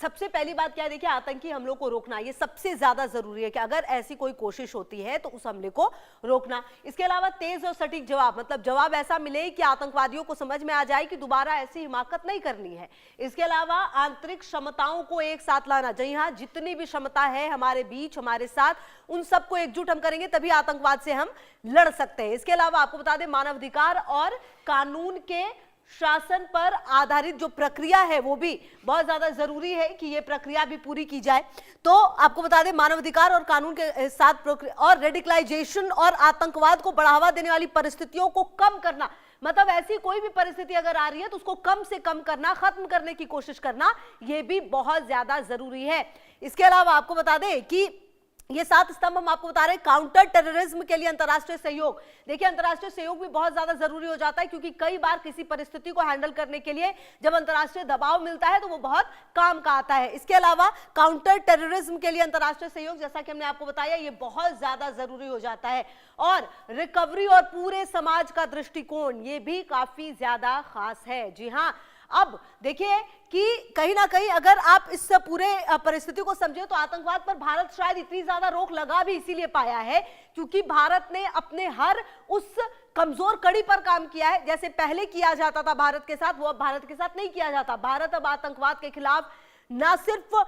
सबसे पहली बात क्या है, देखिए आतंकी हमलों को रोकना ये सबसे ज्यादा जरूरी है कि अगर ऐसी कोई कोशिश होती है तो उस हमले को रोकना। इसके अलावा तेज और सटीक जवाब, मतलब जवाब ऐसा मिले कि आतंकवादियों को समझ में आ जाए कि दोबारा ऐसी हिमाकत नहीं करनी है। इसके अलावा आंतरिक क्षमताओं को एक साथ लाना, जी हाँ, जितनी भी क्षमता है हमारे बीच, हमारे साथ, उन सबको एकजुट हम करेंगे तभी आतंकवाद से हम लड़ सकते हैं। इसके अलावा आपको बता दें, मानवाधिकार और कानून के शासन पर आधारित जो प्रक्रिया है वो भी बहुत ज्यादा जरूरी है कि ये प्रक्रिया भी पूरी की जाए। तो आपको बता दें, मानवाधिकार और कानून के साथ और रेडिकलाइजेशन और आतंकवाद को बढ़ावा देने वाली परिस्थितियों को कम करना, मतलब ऐसी कोई भी परिस्थिति अगर आ रही है तो उसको कम से कम करना, खत्म करने की कोशिश करना, यह भी बहुत ज्यादा जरूरी है। इसके अलावा आपको बता दें कि ये 7 स्तंभ हम आपको बता रहे हैं। काउंटर टेररिज्म के लिए अंतर्राष्ट्रीय सहयोग, देखिए अंतर्राष्ट्रीय सहयोग भी बहुत ज्यादा जरूरी हो जाता है क्योंकि कई बार किसी परिस्थिति को हैंडल करने के लिए जब अंतर्राष्ट्रीय दबाव मिलता है तो वो बहुत काम का आता है। इसके अलावा काउंटर टेररिज्म के लिए अंतर्राष्ट्रीय सहयोग, जैसा कि हमने आपको बताया, ये बहुत ज्यादा जरूरी हो जाता है। और रिकवरी और पूरे समाज का दृष्टिकोण, ये भी काफी ज्यादा खास है। जी हाँ, अब देखिए कि कहीं ना कहीं अगर आप इस पूरे परिस्थिति को समझे तो आतंकवाद पर भारत शायद इतनी ज्यादा रोक लगा भी इसीलिए पाया है क्योंकि भारत ने अपने हर उस कमजोर कड़ी पर काम किया है। जैसे पहले किया जाता था भारत के साथ, वो अब भारत के साथ नहीं किया जाता। भारत अब आतंकवाद के खिलाफ ना सिर्फ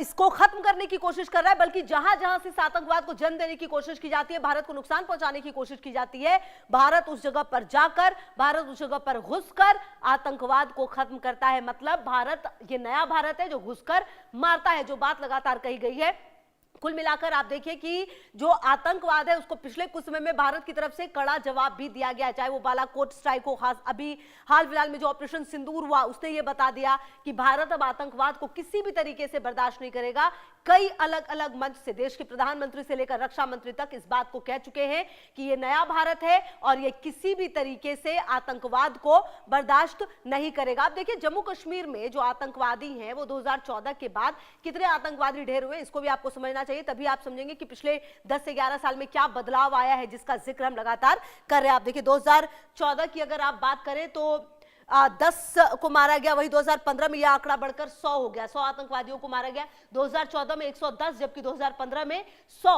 इसको खत्म करने की कोशिश कर रहा है, बल्कि जहां जहां से आतंकवाद को जन्म देने की कोशिश की जाती है, भारत को नुकसान पहुंचाने की कोशिश की जाती है, भारत उस जगह पर जाकर, भारत उस जगह पर घुसकर आतंकवाद को खत्म करता है। मतलब भारत, ये नया भारत है जो घुसकर मारता है, जो बात लगातार कही गई है। कुल मिलाकर आप देखिए कि जो आतंकवाद है उसको पिछले कुछ समय में भारत की तरफ से कड़ा जवाब भी दिया गया है, चाहे वो बालाकोट स्ट्राइक हो, खास अभी हाल फिलहाल में जो ऑपरेशन सिंदूर हुआ उसने ये बता दिया कि भारत अब आतंकवाद को किसी भी तरीके से बर्दाश्त नहीं करेगा। कई अलग अलग मंच से देश के प्रधानमंत्री से लेकर रक्षा मंत्री तक इस बात को कह चुके हैं कि ये नया भारत है और ये किसी भी तरीके से आतंकवाद को बर्दाश्त नहीं करेगा। आप देखिए जम्मू कश्मीर में जो आतंकवादी हैं वो 2014 के बाद कितने आतंकवादी ढेर हुए, इसको भी आपको समझना चाहिए, तभी आप समझेंगे कि पिछले 10 से 11 साल में क्या बदलाव आया है जिसका जिक्र हम लगातार कर रहे हैं। आप देखिए 2014 की अगर आप बात करें तो 10 को मारा गया, वही 2015 में यह आंकड़ा बढ़कर 100 हो गया, 100 आतंकवादियों को मारा गया। 2014 में 110, जबकि 2015 में 100,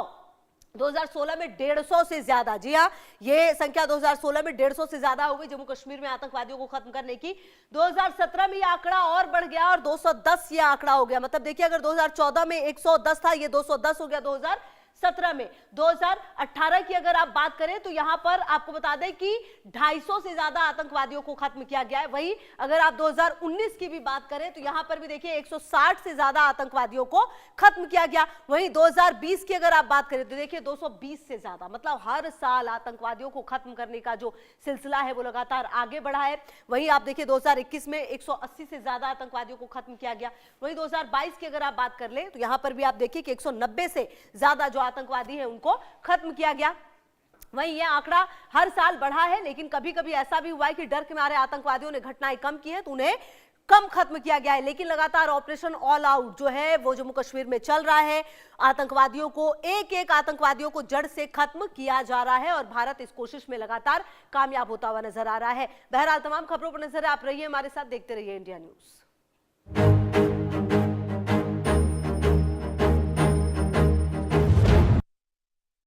2016 में 150 से ज्यादा। जी हाँ, ये संख्या 2016 में 150 से ज्यादा हो गई जम्मू कश्मीर में आतंकवादियों को खत्म करने की। 2017 में ये आंकड़ा और बढ़ गया और 210 ये आंकड़ा हो गया। मतलब देखिए अगर 2014 में 110 था, ये 210 हो गया 2017 में। 2018 की अगर आप बात करें तो यहां पर आपको बता दें कि 250 से ज्यादा आतंकवादियों को खत्म किया गया है। वही अगर आप 2019 की भी बात करें तो यहां पर भी देखिए 160 से ज्यादा आतंकवादियों को खत्म किया गया। वहीं 2020 की अगर आप बात करें तो देखिए 220 से ज्यादा, मतलब हर साल आतंकवादियों को खत्म करने का जो सिलसिला है वो लगातार आगे बढ़ा है। वहीं आप देखिए 2021 में 180 से ज्यादा आतंकवादियों को खत्म किया गया। वहीं 2022 की अगर आप बात कर ले तो यहां पर भी आप देखिए कि 190 से ज्यादा जो आतंकवादी है उनको खत्म किया गया। वहीं यह आंकड़ा हर साल बढ़ा है, लेकिन कभी कभी ऐसा भी हुआ है कि डर के मारे आतंकवादियों ने घटनाएं कम की है तो उन्हें कम खत्म किया गया है। लेकिन लगातार ऑपरेशन ऑल आउट जो है वो जम्मू कश्मीर में चल रहा है। आतंकवादियों को एक एक आतंकवादियों को जड़ से खत्म किया जा रहा है और भारत इस कोशिश में लगातार कामयाब होता हुआ नजर आ रहा है। बहरहाल तमाम खबरों पर नजर आप रहिए हमारे साथ, देखते रहिए इंडिया न्यूज।